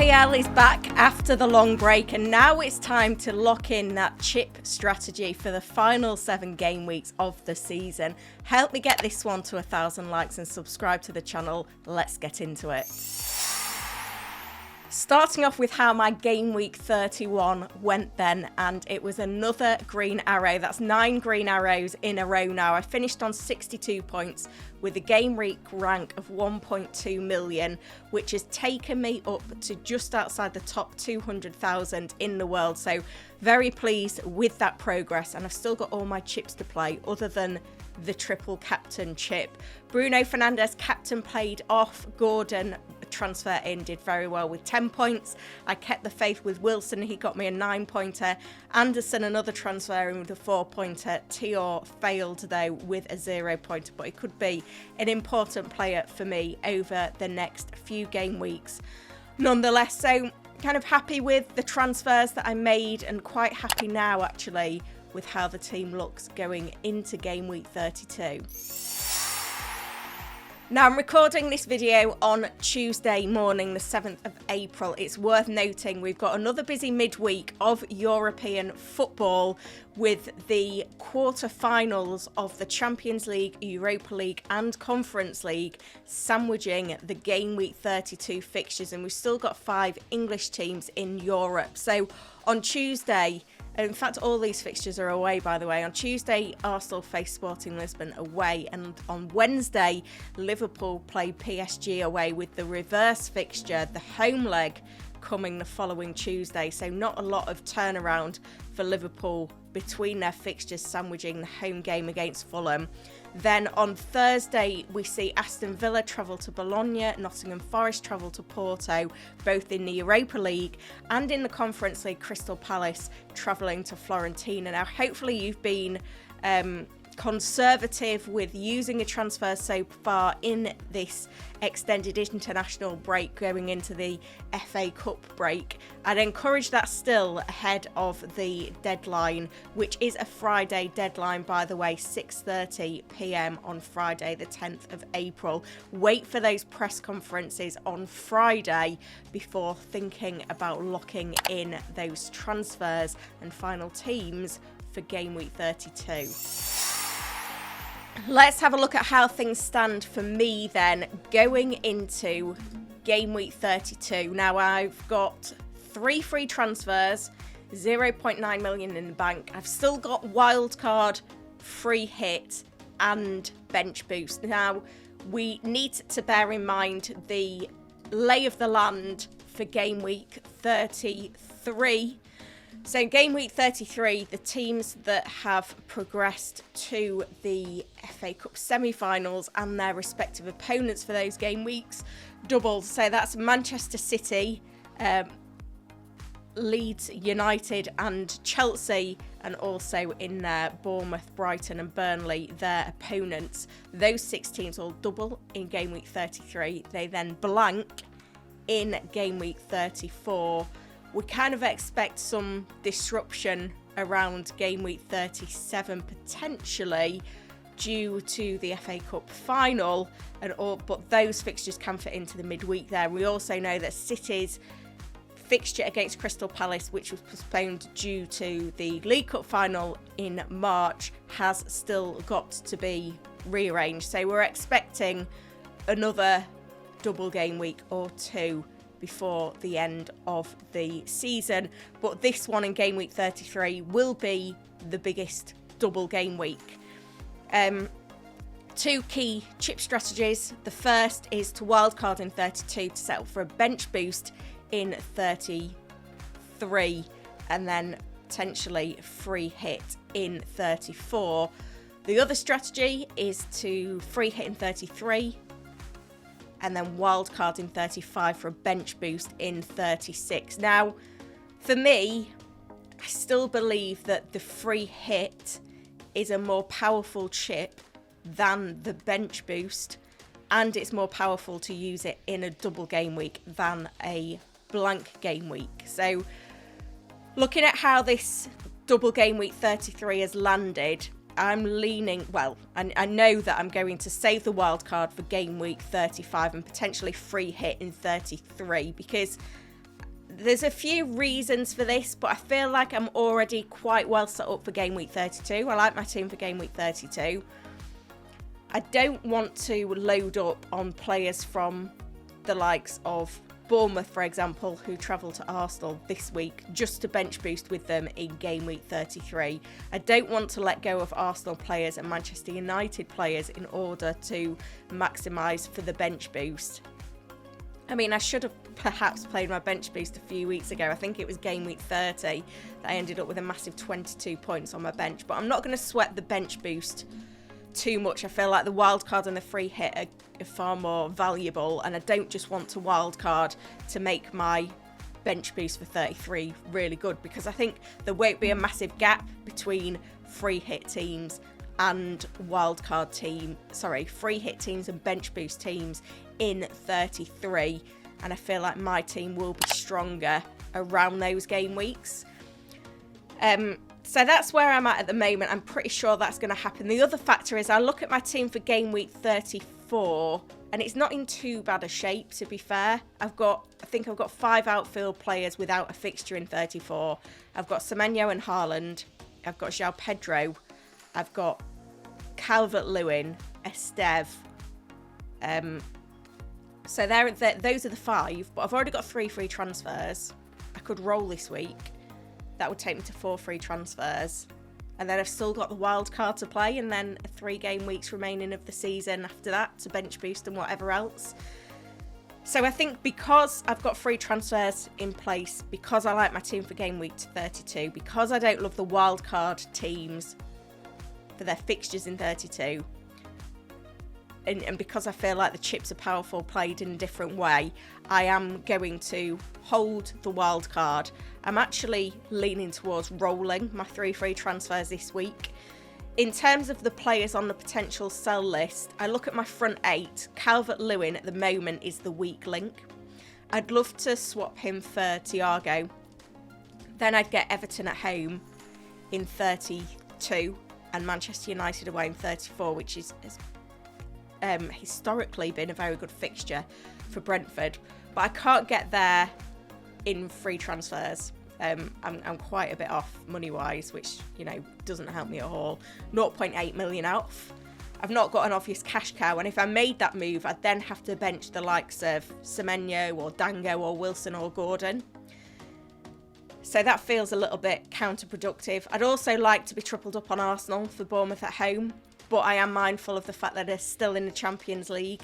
FPL is back after the long break, and now it's time to lock in that chip strategy for the final 7 game weeks of the season. Help me get this one to 1,000 likes and subscribe to the channel. Let's get into it. Starting off with how my game week 31 went then, and it was another green arrow. That's 9 green arrows in a row now. I finished on 62 points with a game week rank of 1.2 million, which has taken me up to just outside the top 200,000 in the world. So very pleased with that progress, and I've still got all my chips to play other than the triple captain chip. Bruno Fernandes captain played off. Gordon transfer in, did very well with 10 points. I kept the faith with Wilson, he got me a 9-pointer. Anderson, another transfer in with a 4-pointer. Tior failed though with a 0-pointer, but he could be an important player for me over the next few game weeks nonetheless. So kind of happy with the transfers that I made, and quite happy now actually with how the team looks going into game week 32. Now, I'm recording this video on Tuesday morning, the 7th of April. It's worth noting we've got another busy midweek of European football with the quarter-finals of the Champions League, Europa League and Conference League sandwiching the game week 32 fixtures, and we've still got 5 English teams in Europe. So on Tuesday, in fact, all these fixtures are away, by the way. On Tuesday, Arsenal face Sporting Lisbon away. And on Wednesday, Liverpool play PSG away, with the reverse fixture, the home leg, coming the following Tuesday. So not a lot of turnaround for Liverpool between their fixtures, sandwiching the home game against Fulham. Then on Thursday, we see Aston Villa travel to Bologna, Nottingham Forest travel to Porto, both in the Europa League, and in the Conference League, Crystal Palace travelling to Fiorentina. Now, hopefully you've been conservative with using a transfer so far in this extended international break going into the FA Cup break. I'd encourage that still ahead of the deadline, which is a Friday deadline, by the way, 6:30 p.m. on Friday the 10th of April. Wait for those press conferences on Friday before thinking about locking in those transfers and final teams for game week 32. Let's have a look at how things stand for me then going into game week 32. Now, I've got 3 free transfers, 0.9 million in the bank. I've still got Wildcard, free hit and bench boost. Now, we need to bear in mind the lay of the land for game week 33. So game week 33, the teams that have progressed to the FA Cup semi-finals and their respective opponents for those game weeks doubled. So that's Manchester City, Leeds United and Chelsea, and also in there Bournemouth, Brighton and Burnley, their opponents. Those 6 teams will double in game week 33. They then blank in game week 34. We kind of expect some disruption around game week 37 potentially due to the FA Cup final, but those fixtures can fit into the midweek there. We also know that City's fixture against Crystal Palace, which was postponed due to the League Cup final in March, has still got to be rearranged. So we're expecting another double game week or 2 before the end of the season, but this one in game week 33 will be the biggest double game week. 2 key chip strategies. The first is to wildcard in 32 to set up for a bench boost in 33, and then potentially free hit in 34. The other strategy is to free hit in 33 and then wildcard in 35 for a bench boost in 36. Now, for me, I still believe that the free hit is a more powerful chip than the bench boost, and it's more powerful to use it in a double game week than a blank game week. So looking at how this double game week 33 has landed, I'm leaning, well, I know that I'm going to save the wild card for game week 35 and potentially free hit in 33, because there's a few reasons for this, but I feel like I'm already quite well set up for game week 32. I like my team for game week 32. I don't want to load up on players from the likes of Bournemouth, for example, who travel to Arsenal this week just to bench boost with them in game week 33. I don't want to let go of Arsenal players and Manchester United players in order to maximise for the bench boost. I mean, I should have perhaps played my bench boost a few weeks ago. I think it was game week 30 that I ended up with a massive 22 points on my bench. But I'm not going to sweat the bench boost too much. I feel like the wildcard and the free hit are far more valuable, and I don't just want to wildcard to make my bench boost for 33 really good, because I think there won't be a massive gap between free hit teams and free hit teams and bench boost teams in 33, and I feel like my team will be stronger around those game weeks. So that's where I'm at the moment. I'm pretty sure that's going to happen. The other factor is I look at my team for game week 34 and it's not in too bad a shape, to be fair. I think I've got 5 outfield players without a fixture in 34. I've got Semenyo and Haaland. I've got João Pedro. I've got Calvert-Lewin, Esteve. So those are the 5, but I've already got 3 free transfers. I could roll this week. That would take me to 4 free transfers. And then I've still got the wild card to play, and then 3 game weeks remaining of the season after that to bench boost and whatever else. So I think because I've got free transfers in place, because I like my team for game week 32, because I don't love the wild card teams for their fixtures in 32, and because I feel like the chips are powerful played in a different way, I am going to hold the wild card. I'm actually leaning towards rolling my 3 free transfers this week. In terms of the players on the potential sell list, I look at my front 8. Calvert-Lewin at the moment is the weak link. I'd love to swap him for Thiago. Then I'd get Everton at home in 32 and Manchester United away in 34, which is historically been a very good fixture for Brentford, but I can't get there in free transfers. I'm quite a bit off money wise, which doesn't help me at all. 0.8 million off. I've not got an obvious cash cow, and if I made that move, I'd then have to bench the likes of Semenyo or Dango or Wilson or Gordon. So that feels a little bit counterproductive. I'd also like to be tripled up on Arsenal for Bournemouth at home, but I am mindful of the fact that they're still in the Champions League.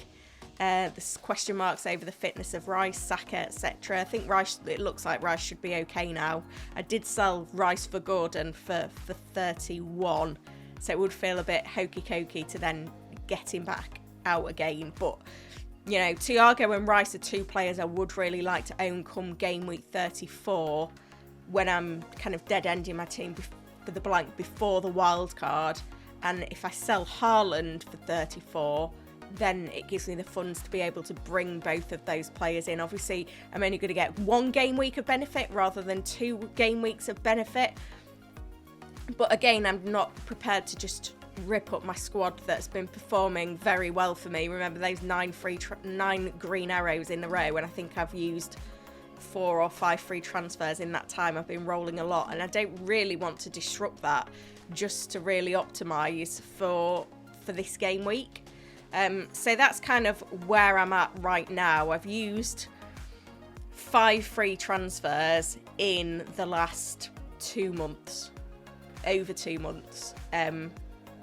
There's question marks over the fitness of Rice, Saka, etc. I think it looks like Rice should be okay now. I did sell Rice for Gordon for 31, so it would feel a bit hokey-cokey to then get him back out again. But, Thiago and Rice are 2 players I would really like to own come game week 34 when I'm kind of dead-ending my team for the blank before the wild card. And if I sell Haaland for 34, then it gives me the funds to be able to bring both of those players in. Obviously, I'm only going to get 1 game week of benefit rather than 2 game weeks of benefit. But again, I'm not prepared to just rip up my squad that's been performing very well for me. Remember those 9 green arrows in a row, and I think I've used 4 or 5 free transfers in that time. I've been rolling a lot, and I don't really want to disrupt that just to really optimise for this game week. So that's kind of where I'm at right now. I've used 5 free transfers in the last 2 months, over 2 months.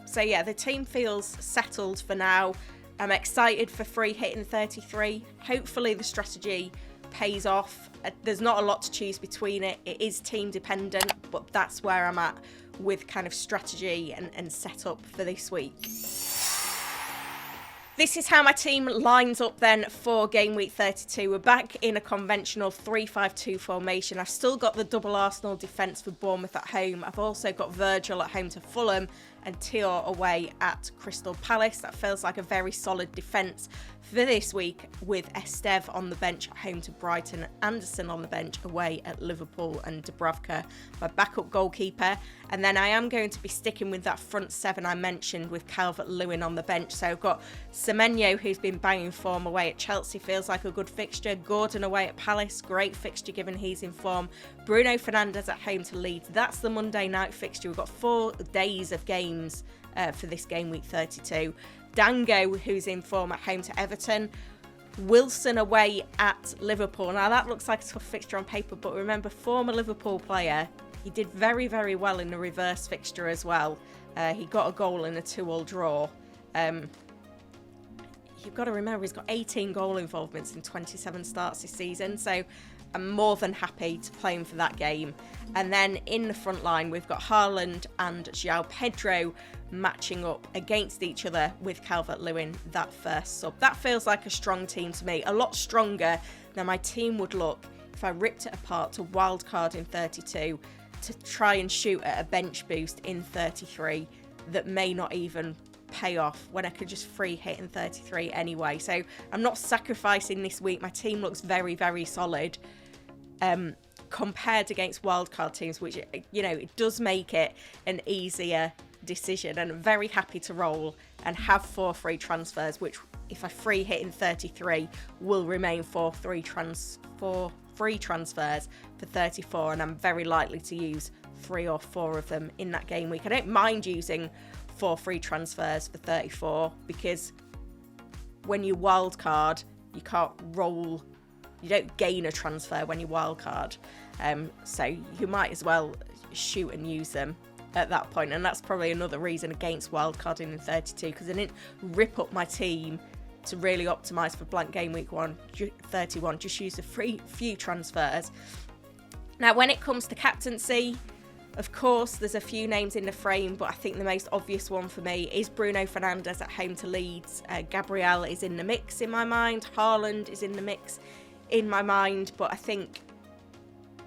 So yeah, the team feels settled for now. I'm excited for free hit in 33. Hopefully the strategy pays off. There's not a lot to choose between it. It is team dependent, but that's where I'm at with kind of strategy and setup for this week. This is how my team lines up then for game week 32. We're back in a conventional 3-5-2 formation. I've still got the double Arsenal defence for Bournemouth at home. I've also got Virgil at home to Fulham and Tior away at Crystal Palace. That feels like a very solid defence for this week, with Esteve on the bench at home to Brighton, Anderson on the bench away at Liverpool, and Dubravka, my backup goalkeeper. And then I am going to be sticking with that front seven I mentioned, with Calvert-Lewin on the bench. So I've got Semenyo, who's been banging form away at Chelsea, feels like a good fixture. Gordon away at Palace, great fixture given he's in form. Bruno Fernandes at home to Leeds. That's the Monday night fixture. We've got 4 days of games for this game week 32. Dango, who's in form at home to Everton. Wilson away at Liverpool. Now that looks like a tough fixture on paper, but remember, former Liverpool player, he did very, very well in the reverse fixture as well. He got a goal in a 2-2 draw. You've got to remember, he's got 18 goal involvements in 27 starts this season, so I'm more than happy to play him for that game. And then in the front line, we've got Haaland and João Pedro matching up against each other with Calvert-Lewin, that first sub. That feels like a strong team to me, a lot stronger than my team would look if I ripped it apart to wildcard in 32 to try and shoot at a bench boost in 33 that may not even pay off when I could just free hit in 33 anyway. So I'm not sacrificing this week. My team looks very, very solid compared against wildcard teams, which, you know, it does make it an easier decision. And I'm very happy to roll and have 4 free transfers, which if I free hit in 33 will remain 4 free transfers for 34, and I'm very likely to use 3 or 4 of them in that game week. I don't mind using 4 free transfers for 34 because when you wildcard, you can't roll, you don't gain a transfer when you wildcard, so you might as well shoot and use them at that point. And that's probably another reason against wildcarding in 32, because I didn't rip up my team to really optimise for blank game week 31, just use a few transfers. Now when it comes to captaincy, of course there's a few names in the frame, but I think the most obvious one for me is Bruno Fernandes at home to Leeds. Gabriel is in the mix in my mind, Haaland is in the mix in my mind, but I think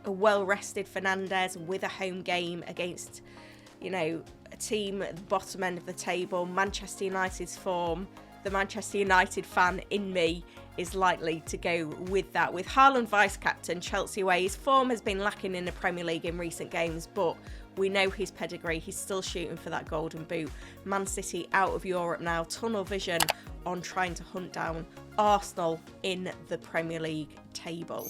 a well-rested Fernandes with a home game against, you know, a team at the bottom end of the table, Manchester United's form, the Manchester United fan in me is likely to go with that. With Haaland vice-captain, Chelsea away, his form has been lacking in the Premier League in recent games, but we know his pedigree. He's still shooting for that golden boot. Man City out of Europe now, tunnel vision on trying to hunt down Arsenal in the Premier League table.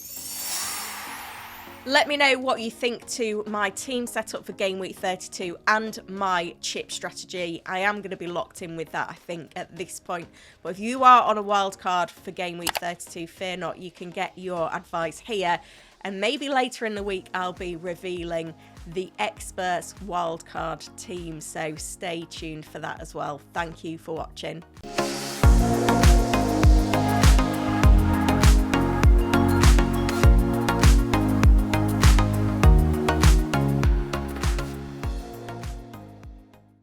Let me know what you think to my team setup for game week 32 and my chip strategy. I am going to be locked in with that, I think, at this point. But if you are on a wild card for game week 32, fear not, you can get your advice here. And maybe later in the week, I'll be revealing the experts wildcard team. So stay tuned for that as well. Thank you for watching.